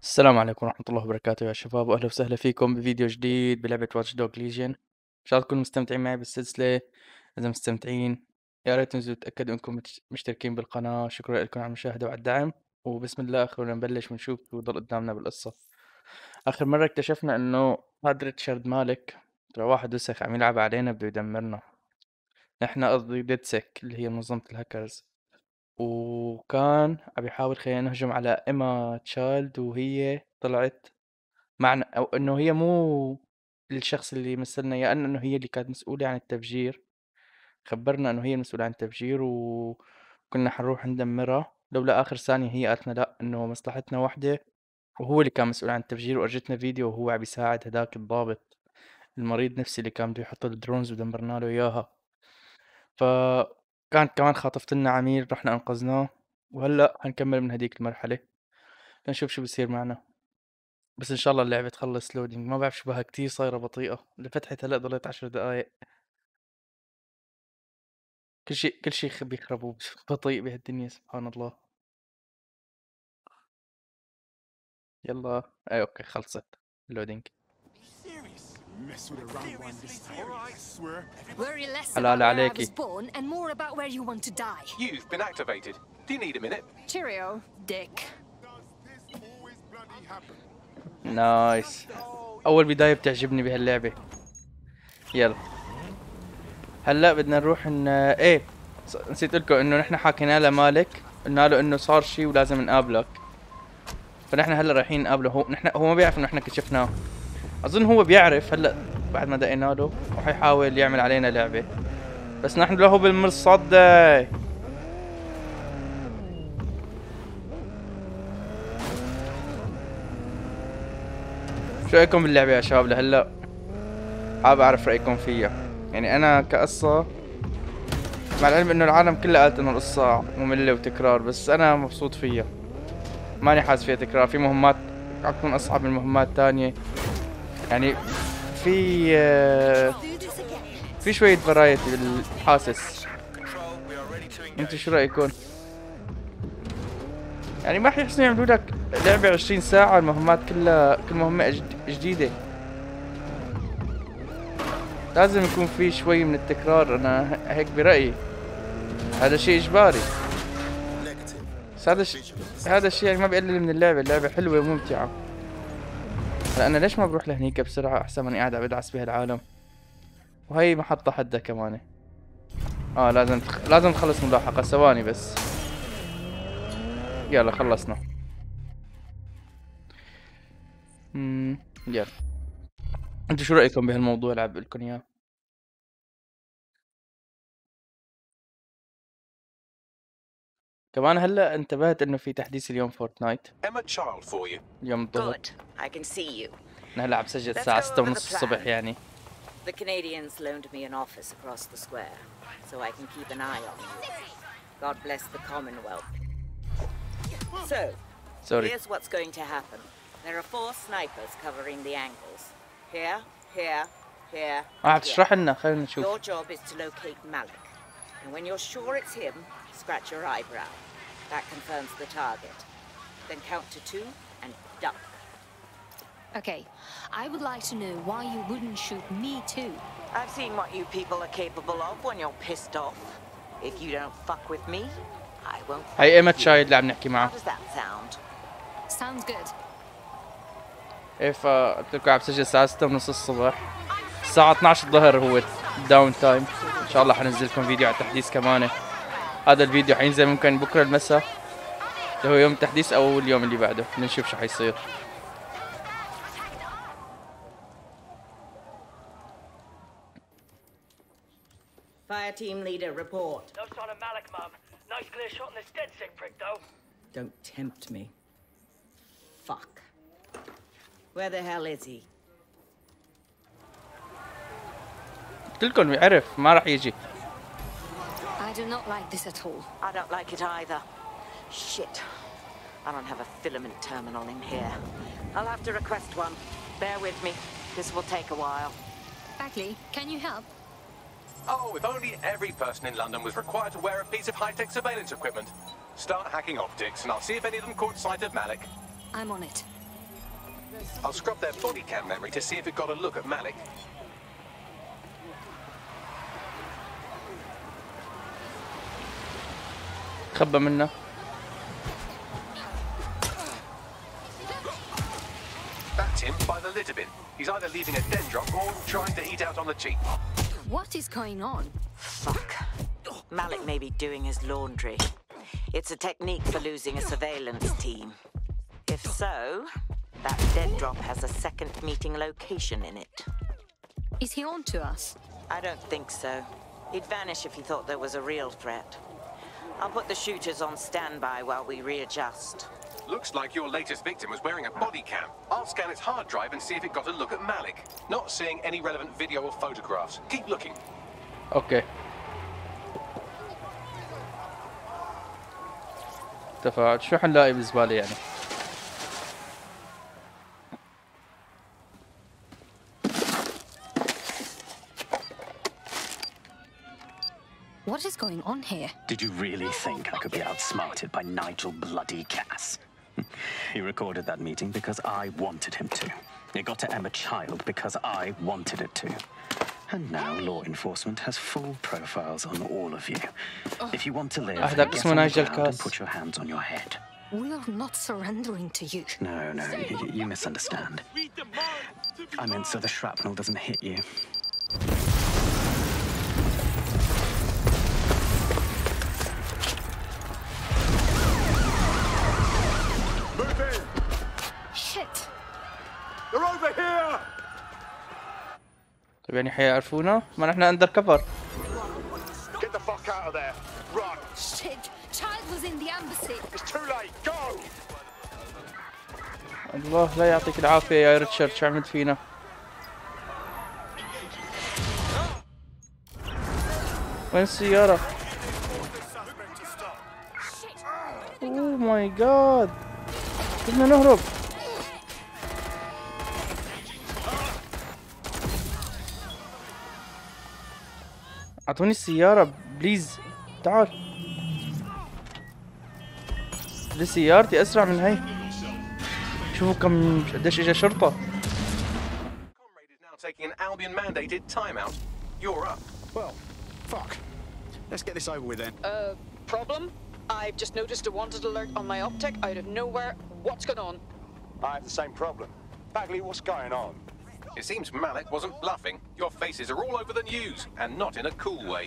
السلام عليكم ورحمة الله وبركاته يا شباب، وأهلا وسهلا فيكم بفيديو جديد بلعبة واتش دوجز ليجن. إن شاء الله تكونوا مستمتعين معي بالسلسلة. إذا مستمتعين يا ريت تنزلوا تأكدوا إنكم مشتركين بالقناة. شكرا لكم على المشاهدة وعلى الدعم، وبسم الله خلونا نبلش ونشوف شو ضل قدامنا بالقصة. آخر مرة اكتشفنا إنه هاد ريتشارد مالك ترى واحد وسخ عم يلعب علينا بده يدمرنا. نحن قصدي ديدسك اللي هي منظمة الهاكرز، وكان عم يحاول خلينا نهجم على إما تشايلد، وهي طلعت معنى أو إنه هي مو الشخص اللي يمثلنا، يا إنه هي اللي كانت مسؤولة عن التفجير. خبرنا إنه هي المسؤولة عن التفجير، وكنا حنروح ندمرها لولا آخر ثانية هي قالت لنا لأ، إنه مصلحتنا وحدة وهو اللي كان مسؤول عن التفجير. وأجتنا فيديو وهو عم يساعد هداك الضابط المريض نفسي اللي كان بده يحط الدرونز ودمرنا له إياها. فكان كمان خاطفت لنا عميل رحنا أنقذناه، وهلأ حنكمل من هديك المرحلة لنشوف شو بصير معنا. بس ان شاء الله اللعبة تخلص لودينج، ما بعرف شو بها كتير صايرة بطيئة. اللي فتحت هلا ضليت 10 دقايق. كل شي بيخربوا بطيء بهالدنيا، سبحان الله. يلا اي اوكي خلصت اللودينج. Worry less هلا about هلا where I was عليكي. born and more about where you want to die. You've been activated. Do you need a minute? Cheerio, Dick. نايس، اول بداية بتعجبني بهاللعبة. يلا هلا بدنا نروح ايه، نسيت لكم انه نحن حكينا لمالك، قلنا له انه صار شي ولازم نقابلك. فنحن هلا رايحين نقابله. هو ما بيعرف انه احنا كشفناه. اظن هو بيعرف هلا بعد ما دقينا له، وحيحاول يعمل علينا لعبة، بس نحن له بالمرصد. شو رايكم باللعبة يا شباب لهلا؟ حابب اعرف رايكم فيها. يعني انا كقصة، مع العلم انه العالم كله قالت انه القصة مملة وتكرار، بس انا مبسوط فيها. ماني حاسس فيها تكرار. في مهمات تكون اصعب من مهمات تانية، يعني في شوية فرايتي بالحاسس. انتو شو رايكم؟ يعني ما حيحسنوا يعملوا لك لعبة 20 ساعة المهمات كلها، كل مهمة جديدة. لازم يكون في شوي من التكرار، انا هيك برأيي. هذا شيء اجباري، بس هذا الشيء يعني ما بيقلل من اللعبة حلوة وممتعة. هلا انا ليش ما بروح لهنيك بسرعة احسن ماني قاعد عم بدعس بهالعالم. وهي محطة حدها كمان. لازم نخلص ملاحقة. ثواني بس. يلا خلصنا. يلا انتوا شو رأيكم بهالموضوع اللي عم بقول لكم اياه؟ كمان هلا انتبهت انه في تحديث اليوم فورتنايت. Emma Child for you. اليوم الظهر. Good. I can see you. انا هلا عم سجل الساعة 6:30 الصبح يعني. The Canadians loaned me an office across the square, so I can keep an eye on you. God bless the Commonwealth. So, here's what's going to happen. There are 4 snipers covering the angles. Here, here, here, تشرح لنا، خلينا نشوف. Your job is to locate Malek. And when you're sure it's him, scratch your eyebrow. That confirms the target. Then count to 2 and duck. Okay, I would like to know why you wouldn't shoot me too. I've seen what you people are capable of when you're pissed off. If you don't fuck with me, I won't. هاي ايمت شايد اللي عم نحكي How معه. does that sound? Sounds good. ايه، فقلت لكم عم سجل الساعة 6:30 الصبح. الساعة 12 الظهر هو داون تايم. ان شاء الله حنزل لكم فيديو على التحديث كمان. هذا الفيديو حينزل ممكن بكره المساء، اللي هو يوم التحديث، او اليوم اللي بعده. بنشوف شو حيصير. Fire team leader, report. No sign of Malek, Mum. Nice clear shot on this dead sick prick, though. Don't tempt me. Fuck. Where the hell is he? قلت لكم يعرف ما راح يجي. I do not like this at all. I don't like it either. Shit. I don't have a filament terminal in here. I'll have to request one. Bear with me. This will take a while. Bagley, can you help? Oh, if only every person in London was required to wear a piece of high-tech surveillance equipment. Start hacking optics, and I'll see if any of them caught sight of Malek. I'm on it. I'll scrub their body cam memory to see if it got a look at Malek. خبى منه. That's him by the litter bin. He's either leaving a den drop or trying to eat out on the cheap. What is going on? Fuck. Malek may be doing his laundry. It's a technique for losing a surveillance team. If so, that dead drop has a second meeting location in it. Is he on to us? I don't think so. He'd vanish if he thought there was a real threat. I'll put the shooters on standby while we readjust. Looks like your latest victim was wearing a body cam. I'll scan its hard drive and see if it got a look at Malek. Not seeing any relevant video or photographs. Keep looking. اوكي. تفاعل شو حنلاقي بالزبالة يعني؟ What is going on here? Did you really think I could be outsmarted by Nigel bloody Cass? He recorded that meeting because I wanted him to. It got to Emma Child because I wanted it to. And now law enforcement has full profiles on all of you. If you want to live, get on the ground and put your hands on your head. We are not surrendering to you. No, you misunderstand. I meant so the shrapnel doesn't hit you. Shit! They're over here! طيب يعني حيعرفونا؟ ما نحن اندر كفر. Get the fuck out of there! Run! Shit! Child was in the embassy. It's too late! Go! الله لا يعطيك العافية يا ريتشارد، شو عملت فينا؟ وين السيارة؟ اوه ماي جاد، بدنا نهرب. اعطوني السيارة بليز، تعال. دي سيارتي اسرع من هاي. شوفوا كم قديش اجا شرطة. Comrade is now taking an Albion-mandated timeout. You're up. Well, fuck. Let's get this over with then. Problem? I've just noticed a wanted alert on my optic out of nowhere. What's going on? I have the same problem. Bagley, what's going on? It seems Malek wasn't bluffing. Your faces are all over the news, and not in a cool way.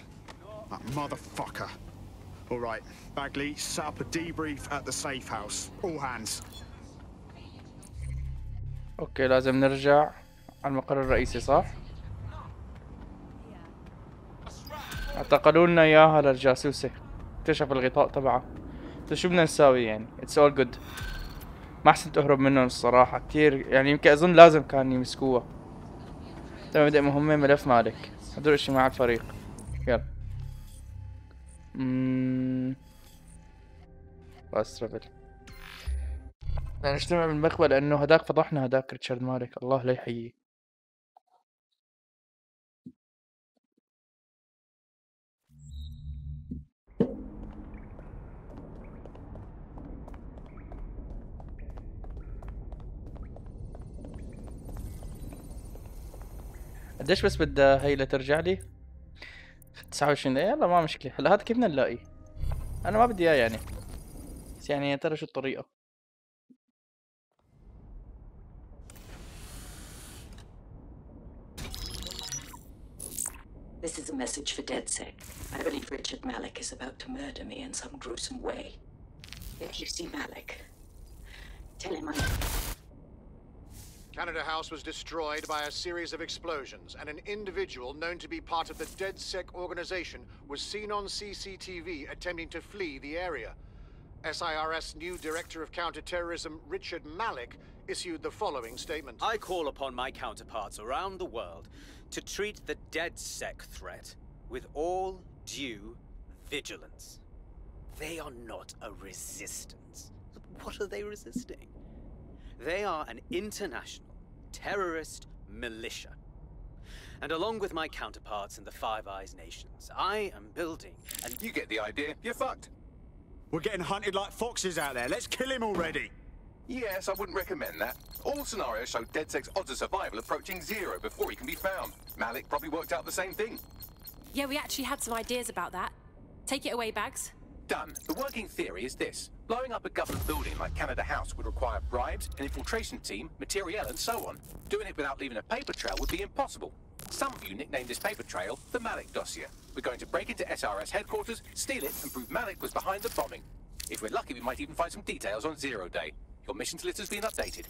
That motherfucker. All right, Bagley, set up a debrief at the safe house. All hands. اوكي لازم نرجع على المقر الرئيسي صح؟ اعتقلوا لنا اياها للجاسوسة، اكتشف الغطاء تبعها. بس شو بدنا نساوي يعني؟ اتس اول جود. ما احسنت اهرب منهم الصراحة كتير، يعني يمكن اظن لازم كان يمسكوها. تم بدء مهمة ملف مالك. هدول اجتماع الفريق. يلا. بس ترافل. بدنا نجتمع بالمخبأ لأنه هداك فضحنا، هداك ريتشارد مالك، الله لا يحييه. قديش بس بدها هي لترجع لي؟ 29 دقيقة. يلا ما مشكلة. هلا هذا كيف بدنا نلاقيه؟ أنا ما بدي إياه يعني. بس يعني يا ترى شو الطريقة؟ This is a message for DedSec. I believe Richard Malek is about to murder me in some gruesome way. If you see Malek, tell him I'm... Canada House was destroyed by a series of explosions, and an individual known to be part of the DedSec organization was seen on CCTV attempting to flee the area. SIRS new Director of Counterterrorism Richard Malek issued the following statement. I call upon my counterparts around the world to treat the DedSec threat with all due vigilance. They are not a resistance. What are they resisting? They are an international terrorist militia. And along with my counterparts in the Five Eyes nations, I am building and you get the idea. You're fucked. We're getting hunted like foxes out there. Let's kill him already. Yes, I wouldn't recommend that. All scenarios show DedSec's odds of survival approaching 0 before he can be found. Malik probably worked out the same thing. Yeah, we actually had some ideas about that. Take it away, Bags. Done. The working theory is this. Blowing up a government building like Canada House would require bribes, an infiltration team, materiel, and so on. Doing it without leaving a paper trail would be impossible. Some of you nicknamed this paper trail the Malik dossier. We're going to break into SRS headquarters, steal it, and prove Malik was behind the bombing. If we're lucky, we might even find some details on 0 day. Your mission list has been updated.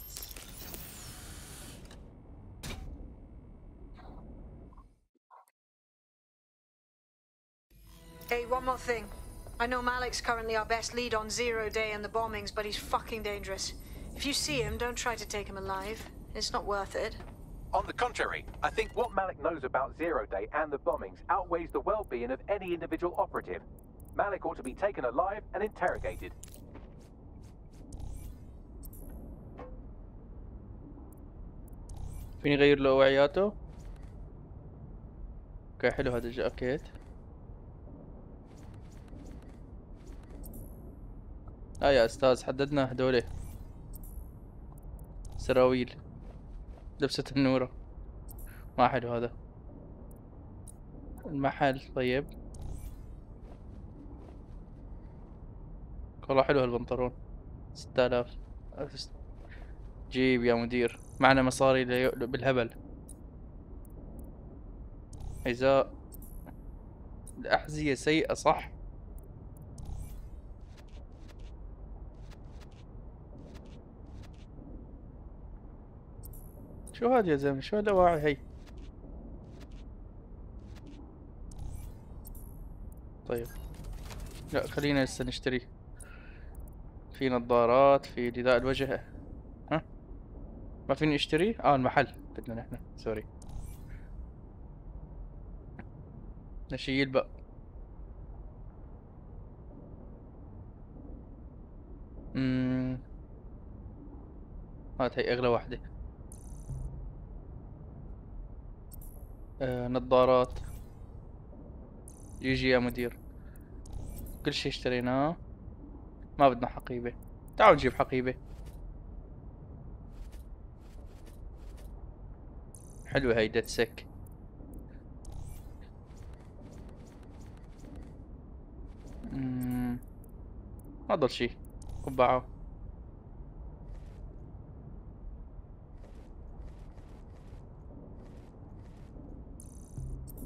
Hey, one more thing. I know Malik's currently our best lead on 0 day and the bombings, but he's fucking dangerous. If you see him, don't try to take him alive. It's not worth it. On the contrary, I think what Malik knows about 0 day and the bombings outweighs the well-being of any individual operative. Malik ought to be taken alive and interrogated. فيني غير له وعياته. اوكي حلو هذا الجاكيت. يا استاذ حددنا هدول سراويل لبسة النورة. ما حلو هذا المحل. طيب والله حلو هالبنطلون 6000. جيب يا مدير معنا مصاري بالهبل. حذاء. الأحذية سيئة صح. شو هاد يا زلمة؟ شو هالأواعي هي؟ طيب لا خلينا لسه نشتري. في نظارات، في رداء الوجه. ها ما فيني اشتري؟ المحل بدنا نحن. سوري نشيل بقى. هات هي اغلى واحدة. نظارات. يجي يا مدير كل شي اشتريناه. ما بدنا حقيبة. تعالوا نجيب حقيبة. حلوة هي DedSec. ما ضل شي. قبعة.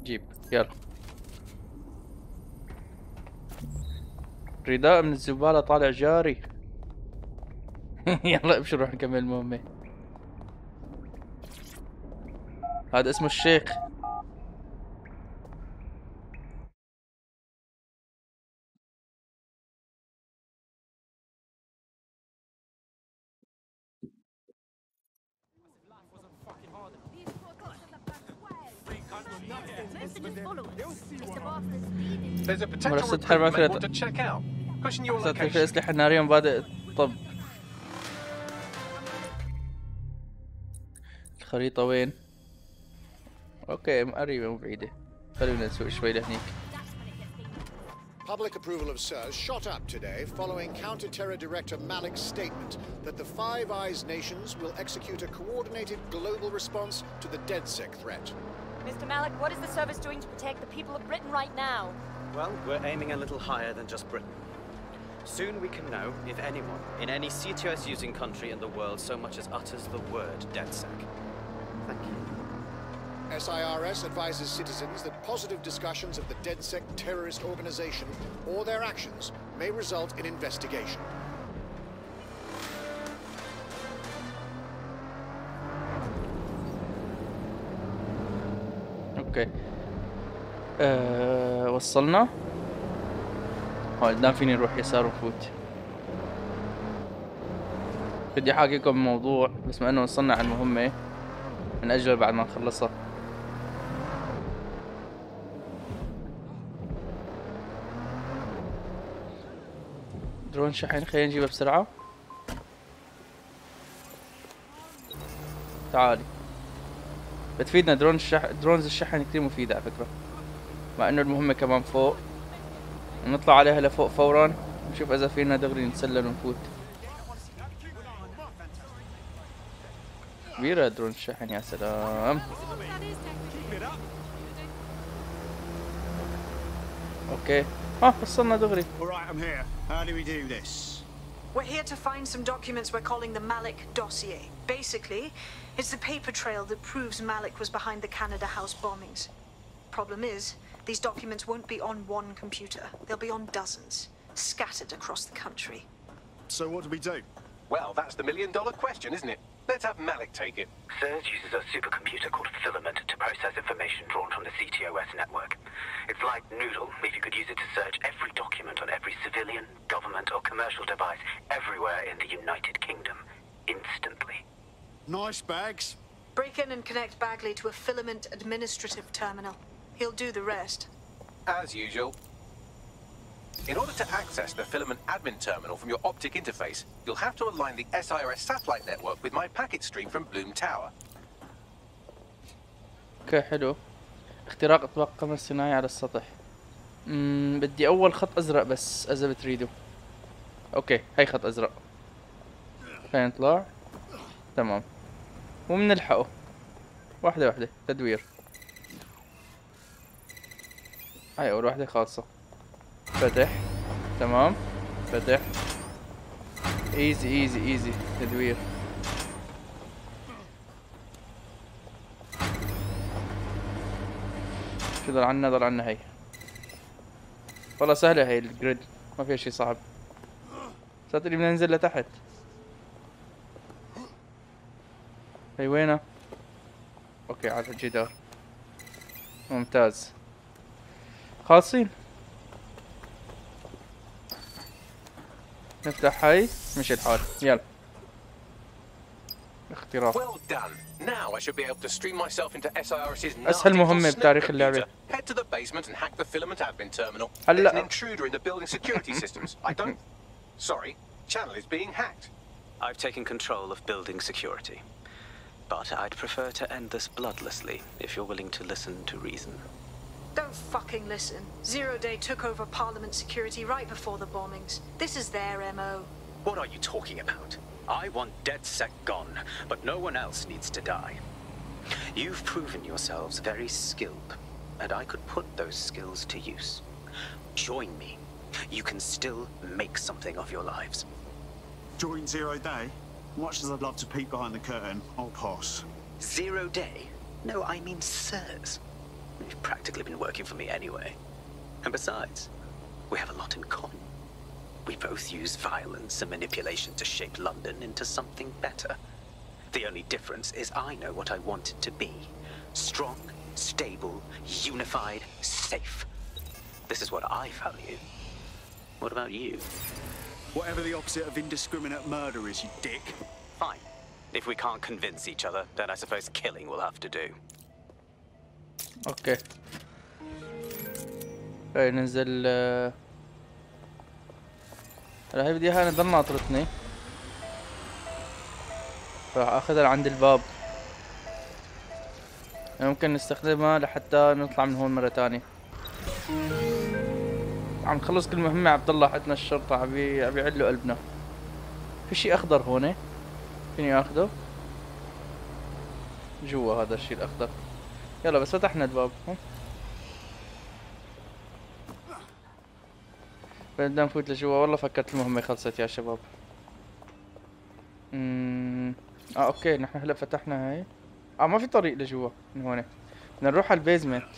جيب يلا. رداء من الزبالة طالع جاري. يلا ابشر نروح نكمل المهمة. هذا اسمه الشيخ. There's a potential recruit you want to check out. Pushing your location. في أسلحة نارية مبادئ. طب الخريطة وين؟ اوكي قريبة مو بعيدة. خلينا نسوق شوي لهنيك. Public approval of SIRS shot up today following Counter-Terror Director Malik's statement that the Five Eyes nations will execute a coordinated global response to the DedSec threat. Mr. Malik, what is the service doing to protect the people of Britain right now? Well, we're aiming a little higher than just Britain. Soon we can know if anyone in any CTOS-using country in the world so much as utters the word DedSec. Thank you. SIRS advises citizens that positive discussions of the DedSec terrorist organization or their actions may result in investigation. اوكي وصلنا. قدام فيني نروح يسار ونفوت. بدي احاكيكم بموضوع بس ما انه وصلنا على المهمة من اجل بعد ما نخلصها. درون شحن خلينا نجيبها بسرعة. تعالي بتفيدنا درونز الشحن كتير مفيدة على فكرة. مع انه المهمة كمان فوق نطلع عليها لفوق فورا نشوف اذا فينا دغري نتسلل ونفوت. كبيرة درون الشحن، يا سلام. اوكي وصلنا دغري. Alright, I'm here. How do we do this? We're here to find some documents we're calling the Malek dossier. Basically, it's the paper trail that proves Malek was behind the Canada House bombings. Problem is, these documents won't be on one computer. They'll be on dozens, scattered across the country. So what do we do? Well, that's the million-dollar question, isn't it? Let's have Malek take it. SIRS uses a supercomputer called Filament to process information drawn from the CTOS network. It's like Noodle if you could use it to search every document on every civilian, government or commercial device everywhere in the United Kingdom, instantly. Nice bags. Break in and connect Bagley to a Filament administrative terminal. He'll do the rest. As usual. In order to access the Filament admin terminal from your optic interface, you'll have to align the SIRS satellite network with my packet stream from Bloom Tower. اوكي حلو. اختراق اطباق القمر الصناعي على السطح. بدي اول خط ازرق بس اذا بتريدوا. اوكي هي خط ازرق. خلينا نطلع. تمام. ومنلحقه واحدة واحدة تدوير. هاي اول واحدة خاصة. فتح. تمام. فتح. ايزي ايزي ايزي تدوير. شو ضل عنا هي. والله سهلة هي الجريد، ما فيها شي صعب. صارت لي بدنا ننزل لتحت. هي وينها؟ اوكي على الجدار. ممتاز. خالصين. نفتح هاي مشي الحال. يلا. اختراق. Well done. Now I should be able to stream myself into SIRS's أسهل مهمة بتاريخ اللعبة. Head to the basement and hack the Filament admin terminal. There's هلا. an intruder in the building security systems. I don't. Sorry, channel is being hacked. I've taken control of building security. But I'd prefer to end this bloodlessly if you're willing to listen to reason. Don't fucking listen. Zero Day took over Parliament security right before the bombings. This is their MO. What are you talking about? I want DedSec gone, but no one else needs to die. You've proven yourselves very skilled, and I could put those skills to use. Join me. You can still make something of your lives. Join Zero Day? Much as I'd love to peek behind the curtain, I'll pass. Zero Day? No, I mean SIRS. You've practically been working for me anyway. And besides, we have a lot in common. We both use violence and manipulation to shape London into something better. The only difference is I know what I want it to be. Strong, stable, unified, safe. This is what I value. What about you? Whatever the opposite of indiscriminate murder is, you dick. Fine. If we can't convince each other, then I suppose killing will have to do. اوكي. هاي ننزل. هلا هي بدي هاي نضل ناطرتني. راح اخذها لعند الباب. ممكن نستخدمها لحتى نطلع من هون مرة تانية. عم نخلص كل مهمة. عبد الله حدنا الشرطة عم يعلوا قلبنا. في شي اخضر هون فيني اخذه جوا. هذا الشي الاخضر. يلا بس فتحنا الباب. بدنا نفوت لجوا. والله فكرت المهمة خلصت يا شباب. اوكي نحن هلا فتحنا هاي. ما في طريق لجوا من هون. بدنا نروح على البيزمنت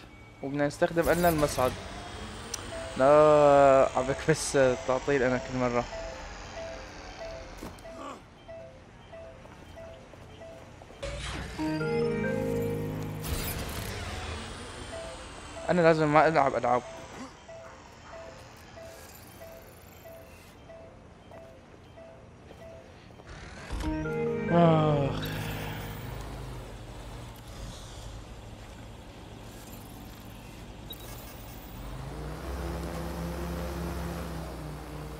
وبدنا نستخدم لنا المصعد. لا عبك بس تعطيل انا كل مرة. انا لازم ما العب العاب.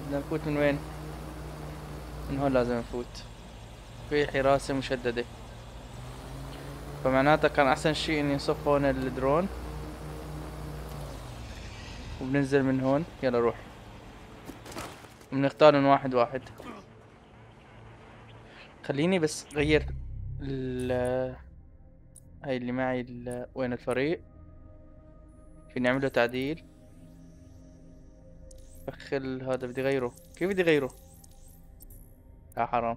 بدنا نفوت من وين؟ من هون لازم نفوت. في حراسة مشددة، فمعناتها كان احسن شيء اني نصف هون الدرون وبننزل من هون. يلا روح. وبنختار من واحد واحد. خليني بس غير هاي اللي معي وين الفريق؟ فيني اعمله تعديل. بخل هذا بدي غيره. كيف بدي غيره؟ يا حرام.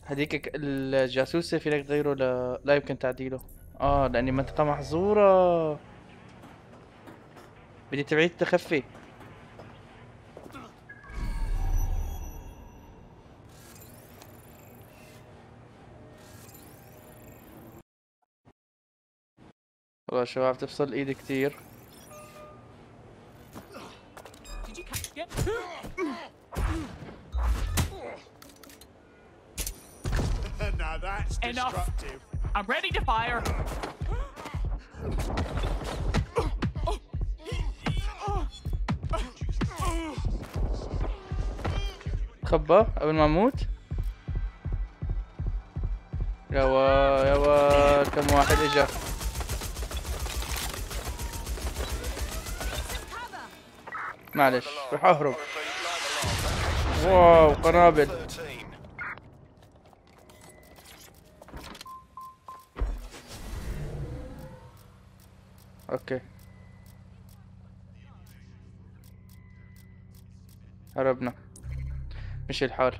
هذيك الجاسوسة فينك تغيره لا يمكن تعديله. لاني منطقة محظورة. بدي تبعيد تخفي. والله شباب تفصل ايدي كتير. Now that's destructive. I'm ready to fire. خبى قبل ما اموت. يا كم واحد اجا. معلش رح اهرب. واو قنابل. اوكي هربنا. مشي الحال.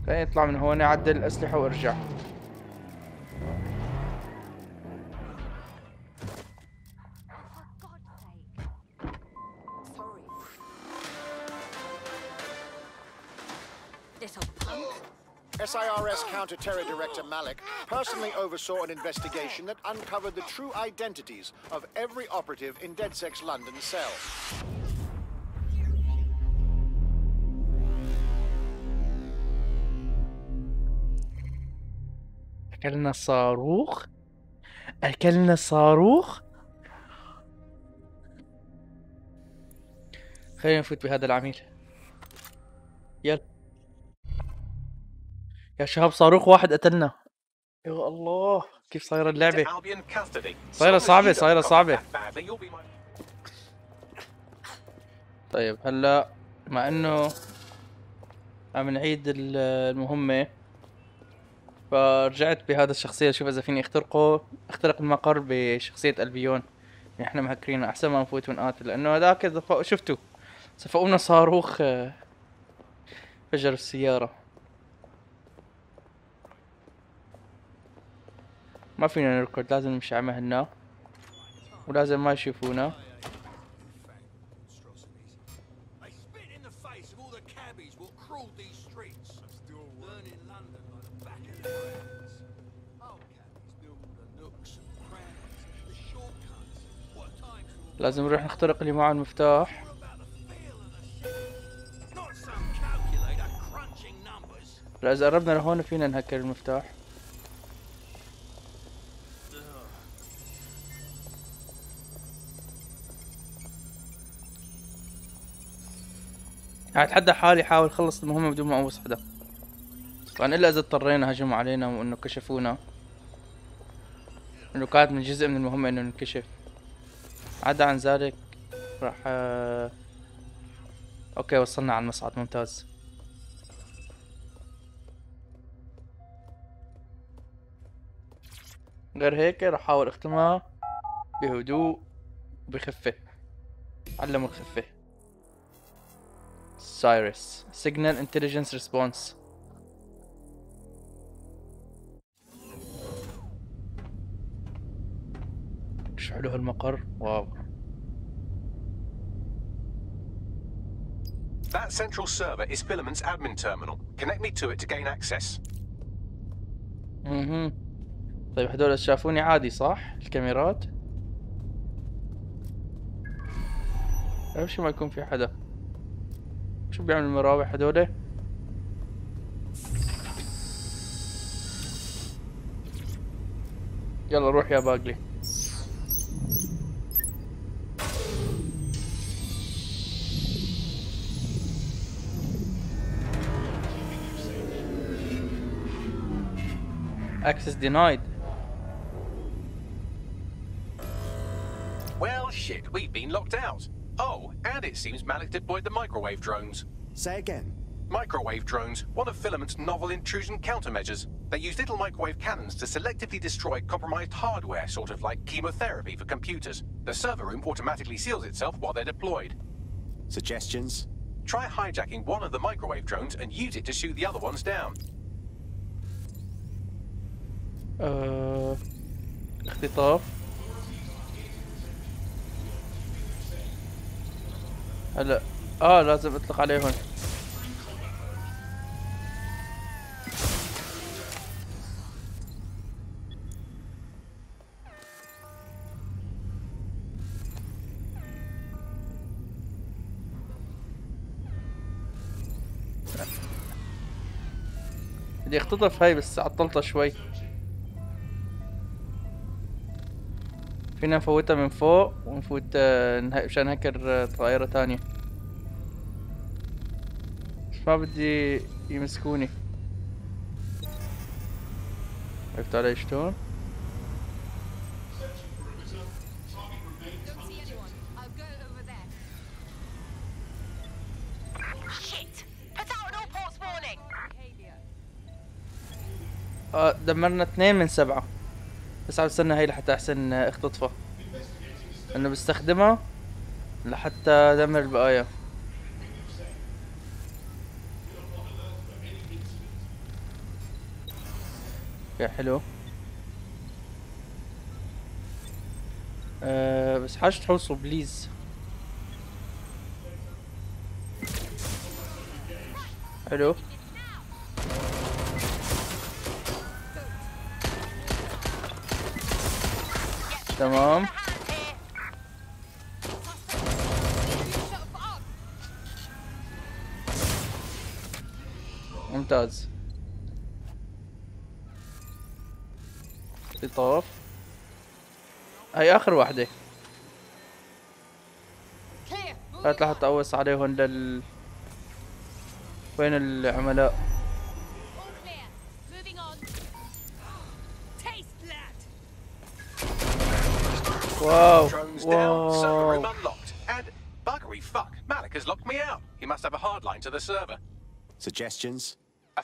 خليني اطلع من هون اعدل الاسلحة وارجع. SIRS Counter-Terror Director Malek personally oversaw an investigation that uncovered the true identities of every operative in DedSec's London cell. أكلنا صاروخ. أكلنا صاروخ. خلينا نفوت بهذا العميل. يلا يا شباب صاروخ واحد قتلنا. يا الله كيف صايرة اللعبة. صايرة صعبة. طيب هلا مع انه عم نعيد المهمة فرجعت بهذا الشخصية اشوف اذا فيني اخترق المقر بشخصية البيون. احنا مهكرين احسن ما نفوت ونقاتل لانه هذاك شفتوا صفقونا صاروخ فجر السيارة. ما فينا نركض لازم نمشي على مهلنا ولازم ما يشوفونا. لازم نروح نخترق اللي معه المفتاح. لا اذا قربنا لهون فينا نهكر المفتاح. اتحدى حالي حاول اخلص المهمة بدون ما ابوس حدا. طبعا الا اذا اضطرينا هجموا علينا وانه كشفونا. انه كانت من جزء من المهمة انه ننكشف. عدا عن ذلك راح اوكي وصلنا على المصعد ممتاز. غير هيك راح احاول اختمها بهدوء وبخفة. علموا الخفة. سايرس Signal Intelligence Response. شو حلو هالمقر. واو. That central server is Filament's admin terminal. Connect me to it to gain access. طيب هدول شافوني عادي صح؟ الكاميرات؟ أهم شي ما يكون في حدا. شو بيعمل المراوح هدول؟ يلا روح يا باقلي. Access denied. Well, shit, we've been locked out. Oh, and it seems Malek deployed the microwave drones. Say again. Microwave drones, one of Filament's novel intrusion countermeasures. They use little microwave cannons to selectively destroy compromised hardware, sort of like chemotherapy for computers. The server room automatically seals itself while they're deployed. Suggestions? Try hijacking one of the microwave drones and use it to shoot the other ones down. اختطاف. هلا لازم اطلق عليهم. بدي اختطف هاي بس عطلتها شوي. فينا نفوتها من فوق ونفوت مشان هكر طائرة تانية. بس ما بدي يمسكوني. عرفت علي شلون؟ دمرنا 2 من 7. بس عم استنى هاي لحتى احسن اختطفها، انه بستخدمها لحتى ادمر البقايا. اوكي حلو. بس حاجة تحوصوا بليز. حلو. تمام. ممتاز. اختطاف. هاي اخر واحدة. هات لحتى اوص عليهم وين العملاء؟ Wow. Drones down, server room unlocked. And buggery fuck, Malek has locked me out. He must have a hard line to the server. Suggestions?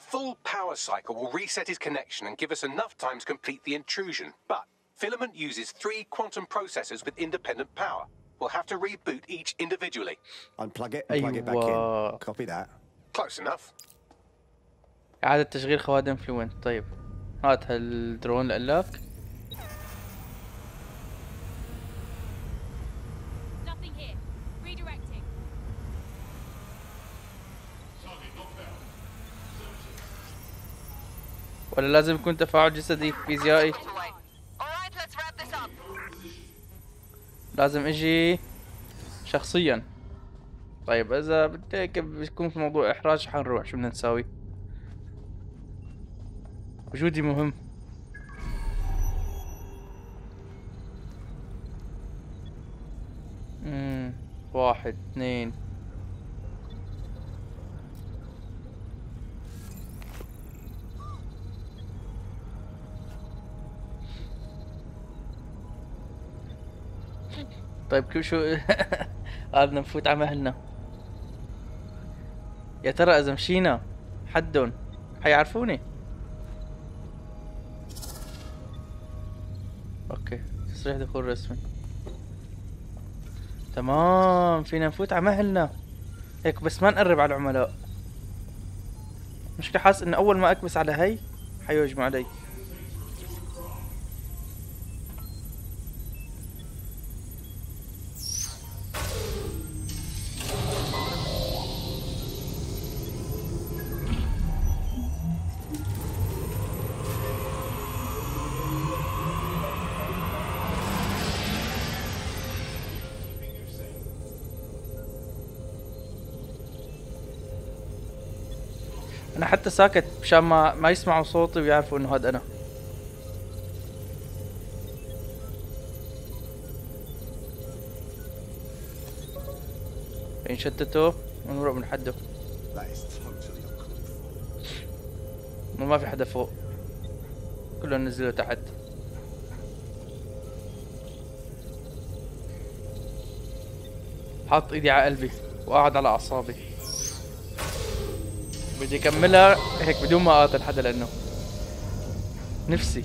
A full power cycle will reset his connection and give us enough time to complete the intrusion. But Filament uses 3 quantum processors with independent power. We'll have to reboot each individually. Unplug it and plug it back in. Copy that. Close enough. إعادة تشغيل خوادم فلوينت. طيب هات هالدرون العلاق. ولا لازم يكون تفاعل جسدي فيزيائي؟ لازم اجي شخصيا. طيب اذا بدك بيكون في موضوع احراج حنروح. شو بدنا نساوي؟ وجودي مهم. واحد 2. طيب كيف شو بدنا نفوت على مهلنا. يا ترى اذا مشينا حدهم حيعرفوني. اوكي تصريح دخول رسمي. تمام فينا نفوت على مهلنا هيك بس ما نقرب على العملاء. مشكلة حاسس ان اول ما اكبس على هي حيهجموا علي. انا حتى ساكت مشان ما يسمعوا صوتي ويعرفوا انه هذا انا. ينشتتوا ونروح من حده. ما في حدا فوق، كلهم نزلوا تحت. حاط ايدي على قلبي وقاعد على اعصابي. بدي اكملها هيك بدون ما اقاتل حدا لانه نفسي.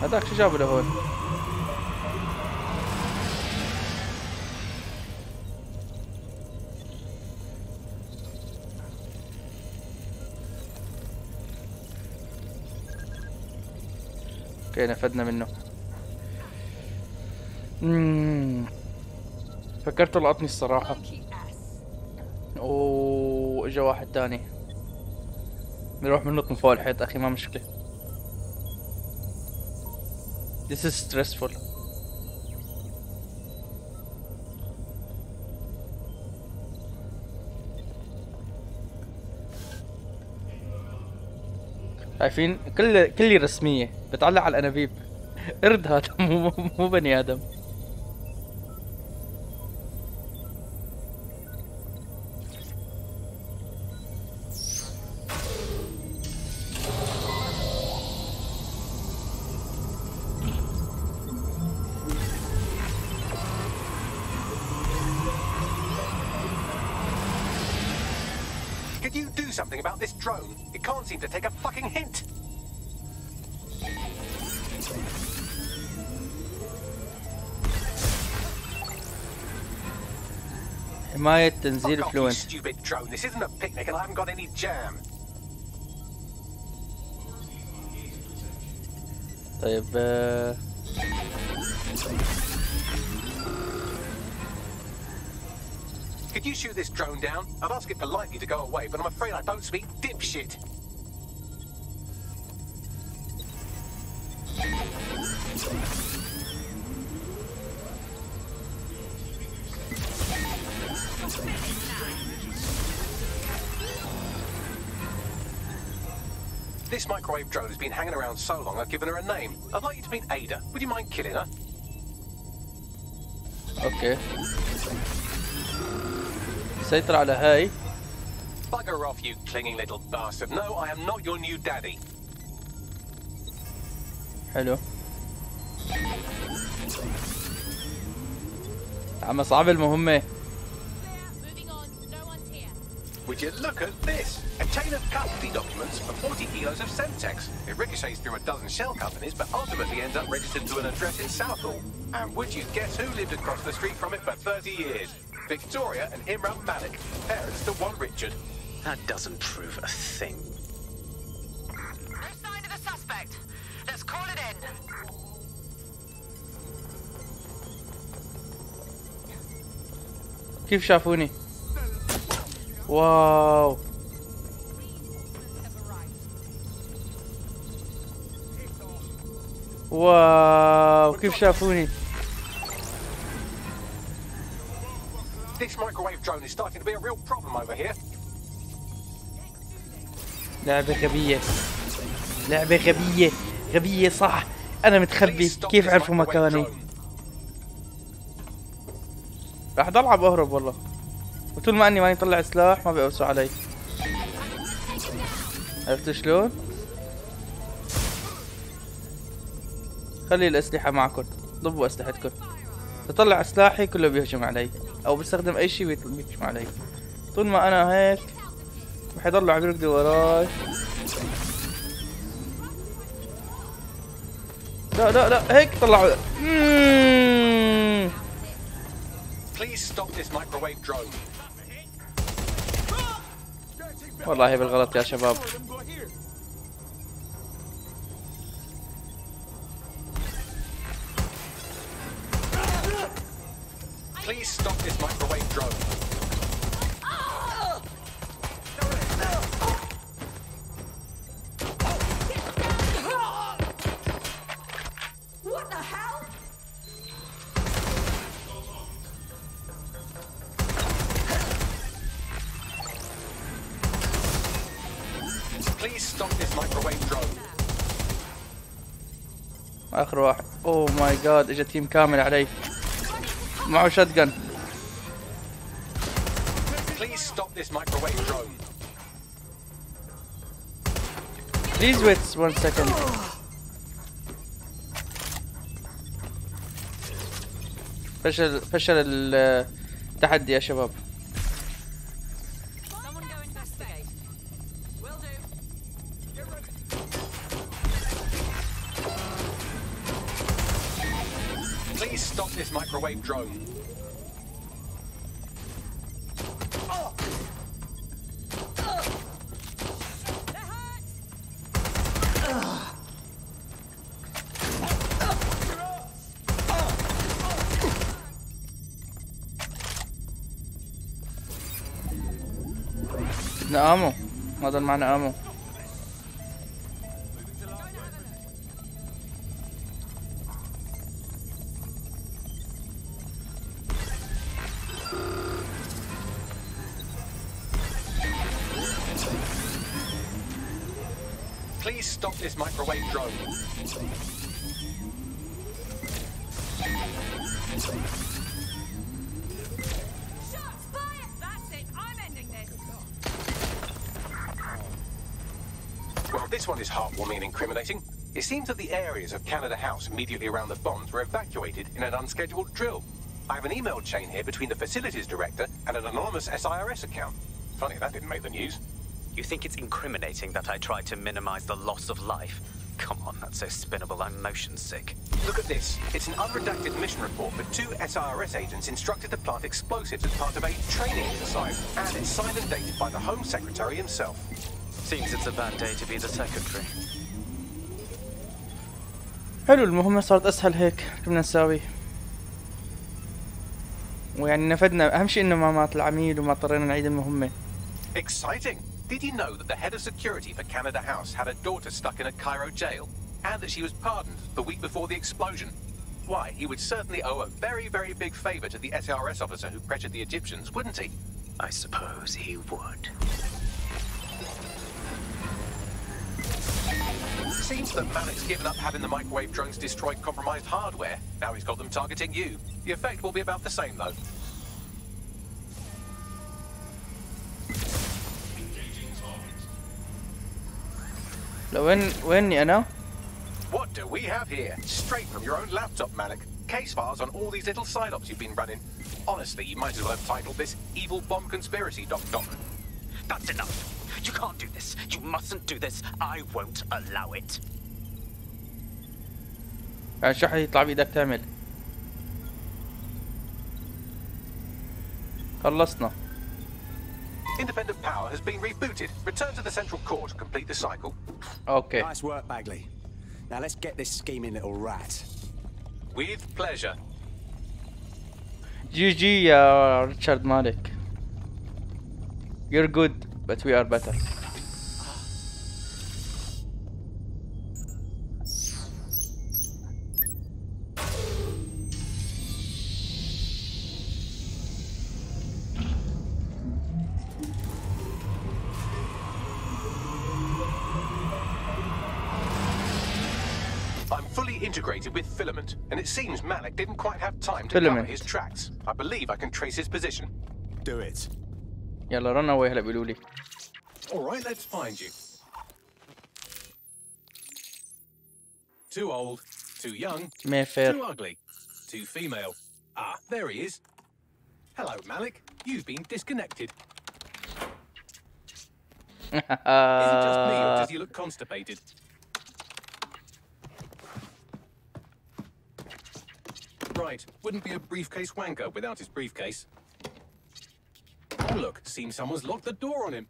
هذاك شو جابه لهون؟ اوكي نفدنا منه. فكرت لقطني الصراحة. اوه اجا واحد تاني نروح بننط من فوق الحيط اخي ما مشكلة. This is stressful. شايفين كل رسمية بتعلق على الانابيب. قرد هذا مو بني ادم. Could you do something about this drone? It can't seem to take a fucking hint. حماية تنزيل فلوينت. Stupid drone. This isn't a picnic and I haven't got any jam. طيب Could you shoot this drone down? I'd ask it politely to go away, but I'm afraid I don't speak dipshit. This microwave drone has been hanging around so long I've given her a name. I'd like you to meet Ada. Would you mind killing her? اوكي. سيطر على هاي. Bugger off, you clinging little bastard. No, I am not your new daddy. حلو. عم صعب المهمة. Would you look at this? A chain of custody documents for 40 kilos of Semtex. It ricochets through a dozen shell companies, but ultimately ends up registered to an address in Southall. And would you guess who lived across the street from it for 30 years? Victoria and Imran Malek, parents to one Richard. That doesn't prove a thing. No sign of the suspect. Let's call it in. كيف شافوني؟ واو. واو كيف شافوني؟ This microwave drone is starting to be a real problem over here. لعبة غبية. لعبة غبية. غبية صح. أنا متخبي كيف عرفوا مكاني؟ راح ضل عم أهرب والله. وطول ما اني ماني طلع سلاح ما بيقوسوا علي. عرفتوا شلون؟ خلي الاسلحة معكم، ضبوا اسلحتكم. بطلع سلاحي كله بيهجم علي او بستخدم اي شيء بيهجم علي. طول ما انا هيك رح يضلوا عم يركضوا وراي. لا لا لا هيك طلعوا. Please stop this microwave drone. والله بالغلط يا شباب. Please stop this microwave drone. What the hell? Please stop this microwave drone. اخر واحد. اوه ماي جاد اجى تيم كامل علي. معه شotgun. Please stop this microwave drone. Please wait 1 second. فشل التحدي يا شباب. Please stop this microwave drone. معنا امو، ما ضل معنا امو. Please stop this microwave drone. Well, this one is heartwarming and incriminating. It seems that the areas of Canada House immediately around the bombs were evacuated in an unscheduled drill. I have an email chain here between the facilities director and an anonymous SIRS account. Funny, that didn't make the news. You think it's incriminating that I tried to minimize the loss of life? Come on, that's so spinnable, I'm motion sick. Look at this. It's an unredacted mission report that 2 SIRS agents instructed to plant explosives as part of a training exercise, and it's signed and dated by the Home Secretary himself. Seems it's a bad day to be the secretary. حلو، المهمة صارت أسهل هيك كنا نساوي، ويعني نفدنا. أهم شيء إنه ما مات العميل وما اضطرينا نعيد المهمة. Exciting! Did you know that the head of security for Canada House had a daughter stuck in a Cairo jail, and that she was pardoned the week before the explosion? Why, he would certainly owe a very, very big favour to the SRS officer who pressured the Egyptians, wouldn't he? I suppose he would. Seems that Malek's given up having the microwave drones destroy compromised hardware. Now he's got them targeting you. The effect will be about the same, though. ويني أنا؟ What do we have here? Straight from your own laptop, Malek. Case files on all these little side-ops you've been running. Honestly, you might as well have titled this Evil Bomb Conspiracy, Doc. That's enough. You can't do this. You mustn't do this. I won't allow it. شو حيطلع بإيدك تعمل؟ خلصنا. Independent power has been rebooted. Return to the central core to complete the cycle. Okay. Nice work, Bagley. Now let's get this scheming little rat. With pleasure. GG يا ريتشارد مالك. You're good, but we are better. Integrated with filament, and it seems Malek didn't quite have time to filament. cover his tracks. I believe I can trace his position. Do it. يلا run away هلا بيقولوا لي. All right, let's find you. Too old, too young, too ugly, too female. Ah, there he is. Hello, Malek. You've been disconnected. Is it just me, or does he look constipated? Right, wouldn't be a briefcase wanker without his briefcase. Oh, look, seems someone's locked the door on him.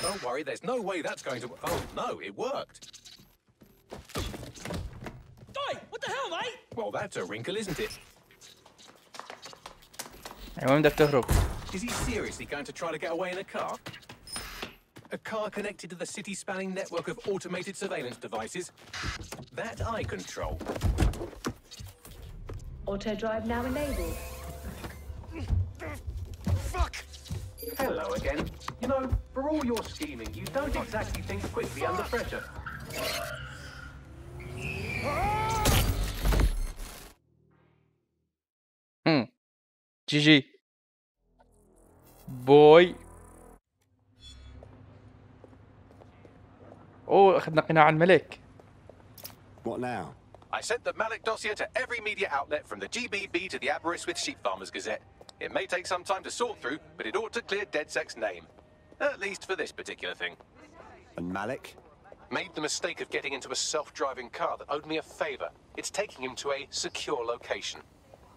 Don't worry, there's no way that's going to... Oh, no, it worked. Oi, what the hell, mate? Well, that's a wrinkle, isn't it? وين بدك تهرب؟ Is he seriously going to try to get away in a car? A car connected to the city-spanning network of automated surveillance devices? That I control. Auto drive now enabled. Fuck! Hello again. You know, for all your scheming, you don't exactly think quickly under pressure. GG. Boy. اوه اخذنا قناع عن ملك. What now? I sent the Malek dossier to every media outlet from the GBB to the Aberystwyth Sheep Farmers Gazette. It may take some time to sort through, but it ought to clear DedSec's name. At least for this particular thing. And Malek? Made the mistake of getting into a self-driving car that owed me a favor. It's taking him to a secure location.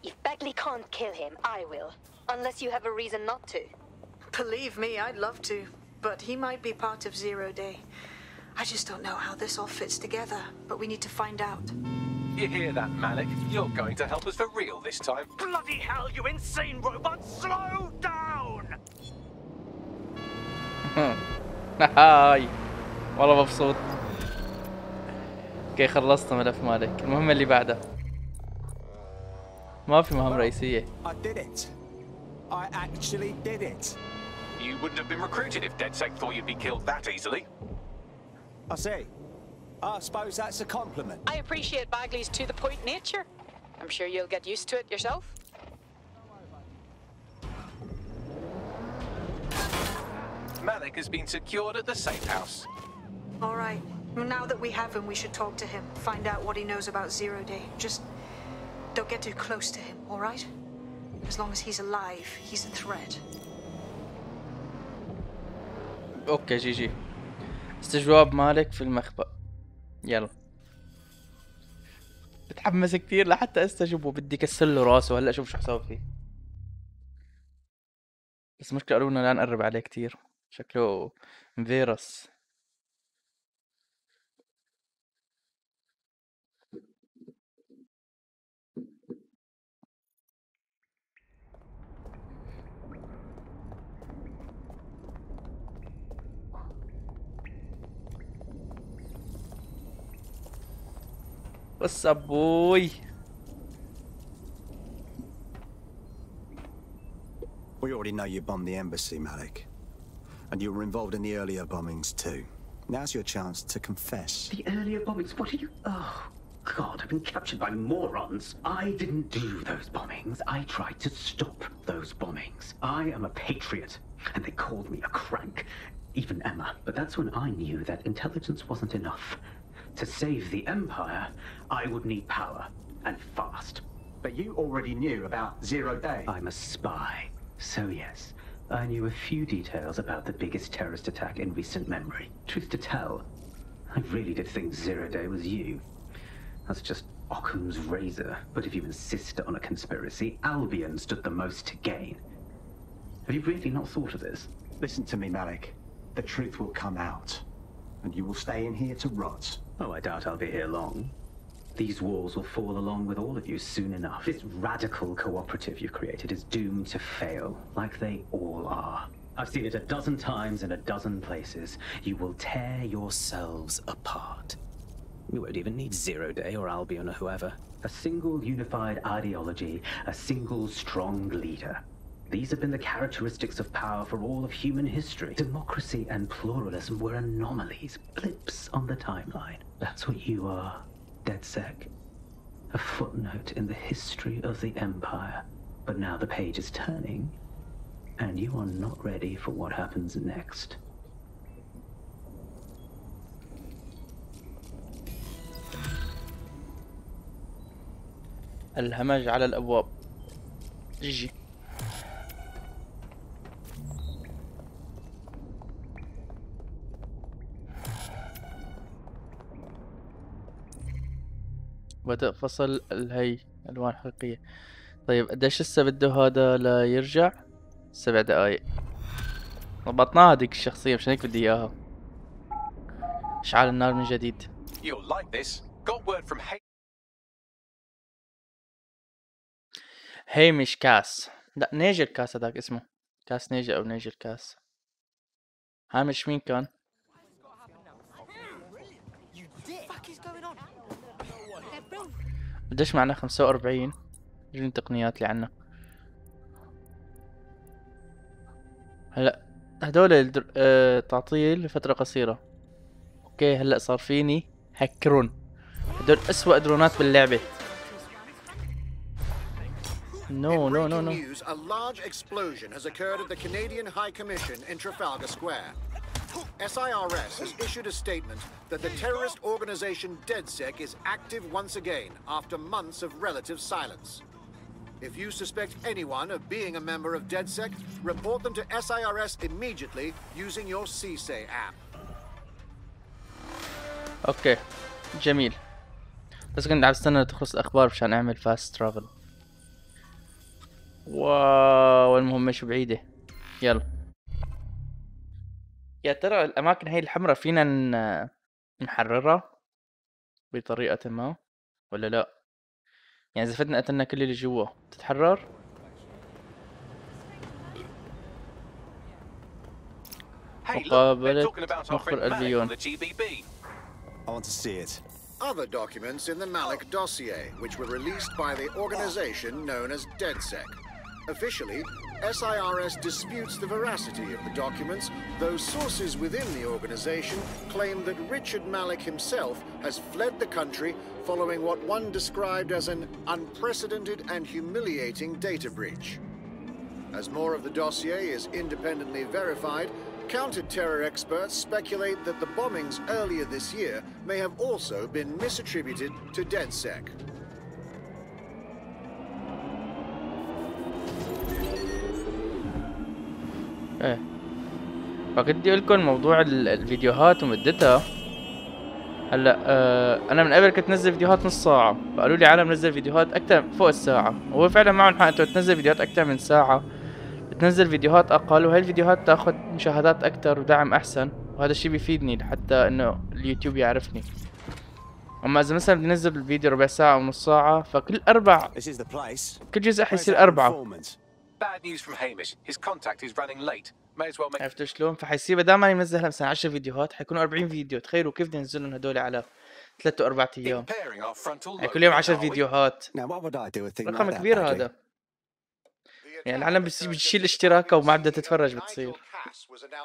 If Bagley can't kill him, I will. Unless you have a reason not to. Believe me, I'd love to. But he might be part of Zero Day. I just don't know how this all fits together. But we need to find out. You hear that, Malek? You're going to help us for real this time. Bloody hell, you insane robot! Slow down! هاي والله مبسوط. اوكي خلصت ملف مالك. المهمة اللي بعدها ما في مهام رئيسية. I did it. I actually did it. You wouldn't have been recruited if DedSec thought you'd be killed that easily. I see. I suppose that's a compliment. I appreciate Bagley's to-the-point nature. I'm sure you'll get used to it yourself. Malek has been secured at the safe house. All right. Well, now that we have him, we should talk to him. Find out what he knows about Zero Day. Just don't get too close to him, all right? As long as he's alive, he's a threat. اوكي جي استجواب مالك في المخبأ. يلا بتحمس كثير لحتى استجوب وبدي كسر له راسه. هلا شوف شو حسوي فيه. بس مشكلة قالوا لنا لا نقرب عليه كثير. شكله فيروس. بس ابوي We already know you bombed the embassy, Malek. And you were involved in the earlier bombings too. Now's your chance to confess. The earlier bombings? What are you... Oh, God, I've been captured by morons. I didn't do those bombings. I tried to stop those bombings. I am a patriot, and they called me a crank. Even Emma. But that's when I knew that intelligence wasn't enough. To save the Empire, I would need power, and fast. But you already knew about Zero Day. I'm a spy. So yes, I knew a few details about the biggest terrorist attack in recent memory. Truth to tell, I really did think Zero Day was you. That's just Occam's razor. But if you insist on a conspiracy, Albion stood the most to gain. Have you really not thought of this? Listen to me, Malek. The truth will come out, and you will stay in here to rot. Oh, I doubt I'll be here long. These walls will fall along with all of you soon enough. This radical cooperative you created is doomed to fail, like they all are. I've seen it a dozen times in a dozen places. You will tear yourselves apart. We won't even need Zero Day or Albion or whoever. A single unified ideology, a single strong leader. These have been the characteristics of power for all of human history. Democracy and pluralism were anomalies, blips on the timeline. That's what you are, DedSec. A footnote in the history of the Empire. But now the page is turning, and you are not ready for what happens next. الهمج على الأبواب. جي بدأ فصل الهي ألوان حقيقية. طيب قديش لسه بده هذا ليرجع؟ 7 دقايق. ضبطناها هذيك الشخصية مشان هيك بدي إياها. إشعال النار من جديد. You'll like this. Got word from هيمش كاس. لا نيجر كاس هذاك اسمه. كاس نيجر أو نيجر كاس. هامش مين كان؟ قديش معنا 45 جون التقنيات اللي عنا. هلا هدول تعطيل لفترة قصيرة. اوكي هلا صار فيني هكرون. هدول اسوأ درونات باللعبة. No. News, a large explosion has occurred at the Canadian High Commission in Trafalgar Square. SIRS has issued a statement that the terrorist organization DedSec is active once again after months of relative silence. If you suspect anyone of being a member of DedSec, report them to SIRS immediately using your CSAY app. اوكي جميل، بس كنت عم استنى تخلص الاخبار مشان اعمل فاست ترافل. واو المهمة شو بعيدة. يلا يا ترى الاماكن هاي الحمراء فينا نحررها بطريقة ما ولا لا؟ يعني اذا فتنا قتلنا كل اللي جوا تتحرر؟ مقابلة مخبر البيون. I want to see it. Other documents in the Malek dossier, which were released by the organization known as DedSec. Officially, SIRS disputes the veracity of the documents, though sources within the organization claim that Richard Malek himself has fled the country following what one described as an unprecedented and humiliating data breach. As more of the dossier is independently verified, counter-terror experts speculate that the bombings earlier this year may have also been misattributed to DedSec. ايه فكنت اقول لكم موضوع الفيديوهات ومدتها. هلا انا من قبل كنت نزل فيديوهات نص ساعة، فقالوا لي عالم نزل فيديوهات اكثر فوق الساعة، وهو فعلا معهم حق. انت تنزل فيديوهات اكثر من ساعة بتنزل فيديوهات اقل، وهي الفيديوهات تاخذ مشاهدات اكثر ودعم احسن، وهذا الشيء بيفيدني حتى انه اليوتيوب يعرفني. اما اذا مثلا بدي انزل الفيديو ربع ساعة او نص ساعة، فكل كل جزء حيصير 4. Bad news from Hamish. His contact is running late. May as well make. عرفت شلون؟ فحيصير بدل ما ينزل مثلا 10 فيديوهات حيكونوا 40 فيديو. تخيلوا كيف بدي انزلهم هدول على 3 و4 ايام. يعني كل يوم 10 فيديوهات. رقم كبير هذا. يعني العالم بتشيل الاشتراك وما بدها تتفرج بتصير.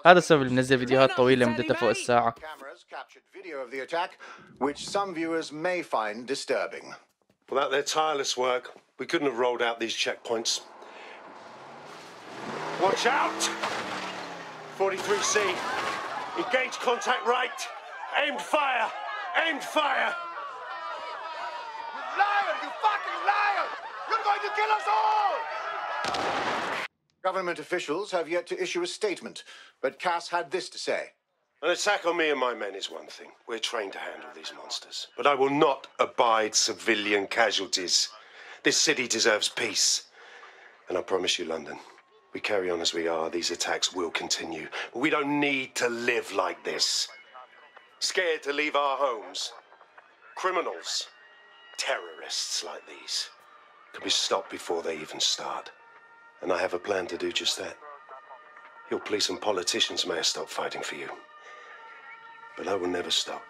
هذا السبب اللي بنزل فيديوهات طويلة مدتها فوق الساعة. Without their tireless work, we couldn't have rolled out these checkpoints. Watch out! 43C. Engage contact right. Aimed fire. Aimed fire. You liar! You fucking liar! You're going to kill us all! Government officials have yet to issue a statement, but Cass had this to say. An attack on me and my men is one thing. We're trained to handle these monsters. But I will not abide civilian casualties. This city deserves peace. And I promise you, London, we carry on as we are, these attacks will continue. But we don't need to live like this. Scared to leave our homes. Criminals, terrorists like these can be stopped before they even start. And I have a plan to do just that. Your police and politicians may have stopped fighting for you. But I will never stop.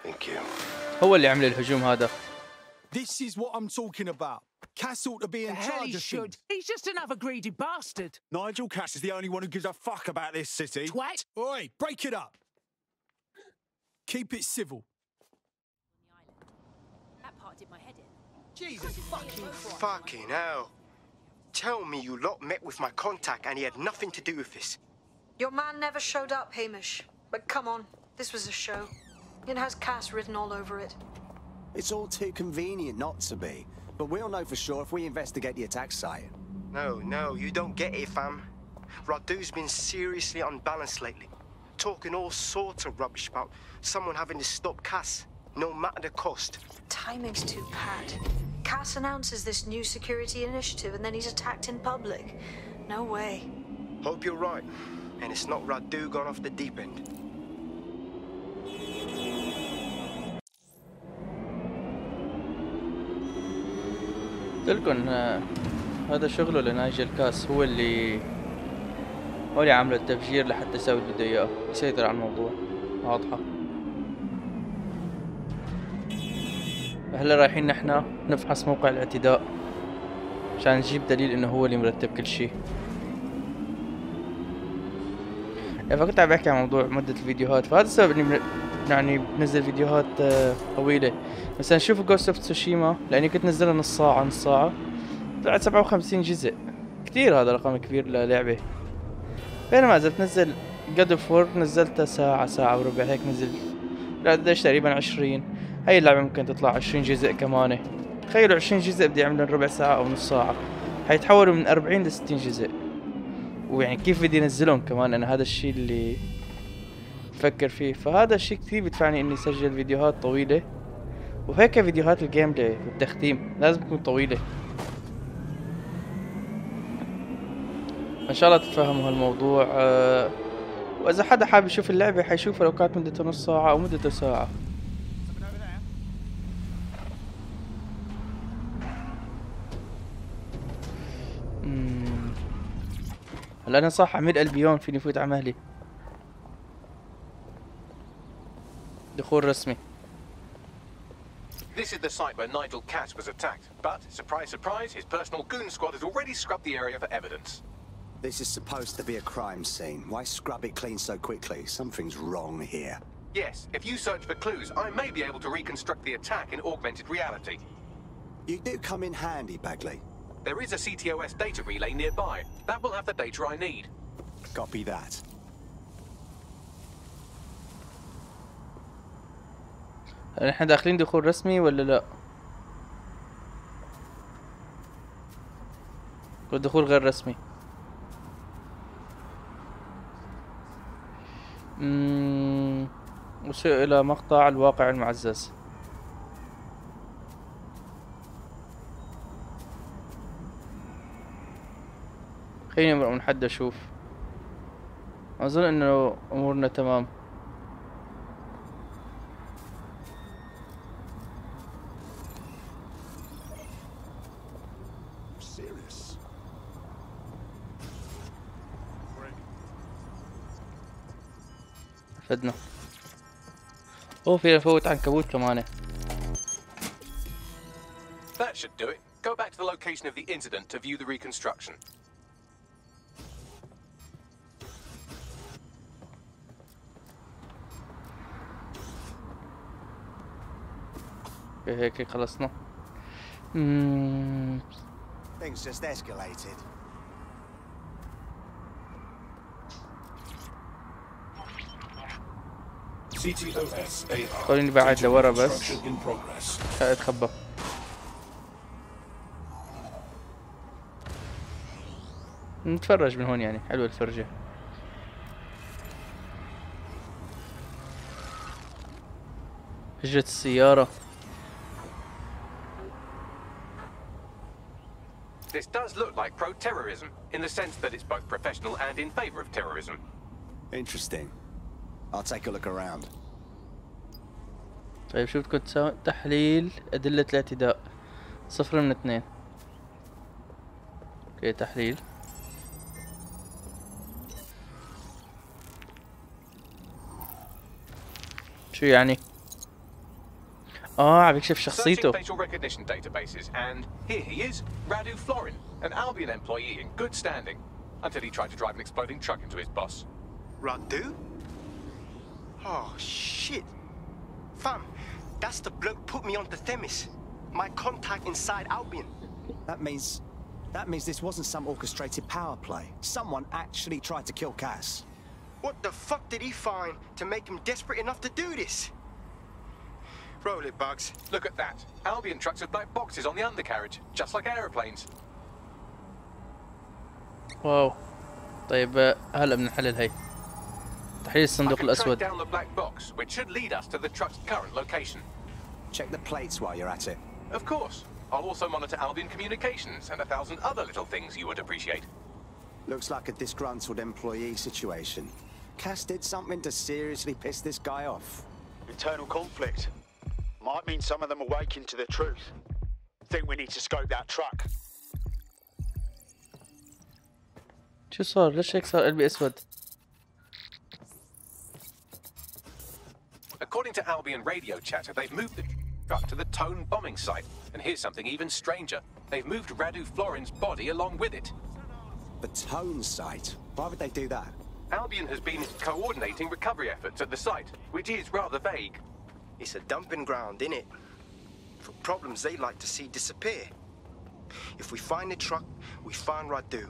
Thank you. هو اللي عمل الهجوم هذا. This is what I'm talking about. Cass ought to be in charge of things. He's just another greedy bastard. Nigel Cass is the only one who gives a fuck about this city. Twat. Oi, break it up. Keep it civil. That part did my head in. Jesus fucking Christ. Fucking hell. Tell me you lot met with my contact and he had nothing to do with this. Your man never showed up, Hamish. But come on, this was a show. It has Cass written all over it. It's all too convenient not to be. But we'll know for sure if we investigate the attack site. No, you don't get it, fam. Radu's been seriously unbalanced lately. Talking all sorts of rubbish about someone having to stop Cass, no matter the cost. Timing's too bad. Cass announces this new security initiative and then he's attacked in public. No way. Hope you're right. And it's not Radu gone off the deep end. قلتلكن هذا شغله لنايجل كاس. هو اللي عامل التفجير لحتى يسوي اللي بده اياه، يسيطر على الموضوع. واضحة. هلا رايحين نحنا نفحص موقع الاعتداء عشان نجيب دليل انه هو اللي مرتب كل شيء. فكنت عم بحكي عن موضوع مدة الفيديوهات، فهذا السبب اني يعني بنزل فيديوهات طويلة. مثلا شوفوا جوست اوف تسوشيما لاني كنت نزلها نص ساعة طلعت 57 جزء. كتير، هذا رقم كبير للعبة. بينما اذا بتنزل جاد اوف وور نزلتها ساعة وربع هيك نزل. لا قديش تقريبا 20. هاي اللعبة ممكن تطلع 20 جزء كمان. تخيلوا 20 جزء بدي اعملهم ربع ساعة او نص ساعة، حيتحولوا من 40 ل 60 جزء. ويعني كيف بدي انزلهم كمان؟ انا هذا الشيء اللي بفكر فيه. فهذا الشيء كثير بدفعني اني اسجل فيديوهات طويلة، وهيك فيديوهات الجيم بلاي والتختيم لازم تكون طويلة. ان شاء الله تتفهموا هالموضوع. واذا حدا حابب يشوف اللعبة حيشوفها لو كانت مدتها نص ساعة او مدتها ساعة. هلا انا صح عميد البيون فيني فوت على مهلي. دخول رسمي. This is the site where Nigel Cass was attacked, but surprise, surprise, his personal goon squad has already scrubbed the area for evidence. This is supposed to be a crime scene. Why scrub it clean so quickly? Something's wrong here. Yes, if you search for clues, I may be able to reconstruct the attack in augmented reality. You do come in handy, Bagley. There is a CTOS data relay nearby. That will have the data I need. Copy that. احنا داخلين دخول رسمي ولا لا؟ دخول غير رسمي. وصل الى مقطع الواقع المعزز. خليني امرق من حد اشوف. اظن انه امورنا تمام. فدنا. اوه في نفوت عنكبوت كمان. That should do it. Go back to the location of the incident to view the reconstruction. هيك خلصنا. Things just escalated. خليني بعد لورا بس اتخبى. نتفرج من هون يعني حلوة الفرجة. هجرة السيارة. This does look like pro-terrorism, in the sense that it's both professional and in favor of terrorism. Interesting. I'll take a look around. طيب شو بدكم تسوي؟ تحليل أدلة الاعتداء 0 من 2. اوكي تحليل. شو يعني؟ عم يكشف شخصيته. Facial recognition databases, and here he is, Radu Florin, an Albion employee in good standing, until he tried to drive an exploding truck into his boss. Radu? Oh shit. Fam, that's the bloke put me onto Themis. My contact inside Albion. That means this wasn't some orchestrated power play. Someone actually tried to kill Cass. What the fuck did he find to make him desperate enough to do this? Roll it, Bugs. Look at that. Albion trucks have black boxes on the undercarriage, just like aeroplanes. واو. طيب هلا بنحلل هي. تحليل الصندوق الأسود. Track down the black box, which should lead us to the truck's current location. Check the plates while you're at it. Of course. I'll also monitor Albion communications and 1,000 other little things you would appreciate. Looks like a disgruntled employee situation. Cass did something to seriously piss this guy off. Internal conflict. Might mean some of them are waking to the truth. Think we need to scope that truck. شو صار؟ ليش هيك صار قلبي أسود؟ According to Albion radio chatter, they've moved the truck to the Tone bombing site. And here's something even stranger. They've moved Radu Florin's body along with it. The Tone site? Why would they do that? Albion has been coordinating recovery efforts at the site, which is rather vague. It's a dumping ground, innit? For problems they like to see disappear. If we find the truck, we find Radu.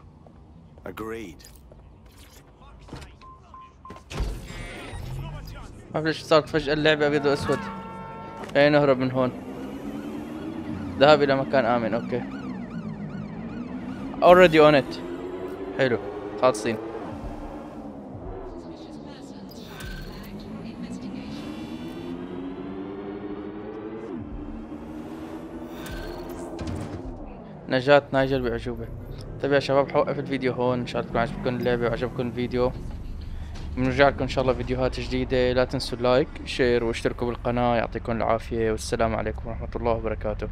Agreed. ما بعرف ليش صارت فجأة اللعبة أبيض وأسود. خلينا نهرب من هون. ذهاب إلى مكان آمن. أوكي. Already on it. حلو. خالصين. نجاة نايجل بأعجوبة. طيب يا شباب حوقف الفيديو هون، ان شاء الله تكون عجبكم اللعبة وعجبكم الفيديو. بنرجع لكم ان شاء الله فيديوهات جديدة، لا تنسوا اللايك شير واشتركوا بالقناة. يعطيكم العافية والسلام عليكم ورحمة الله وبركاته.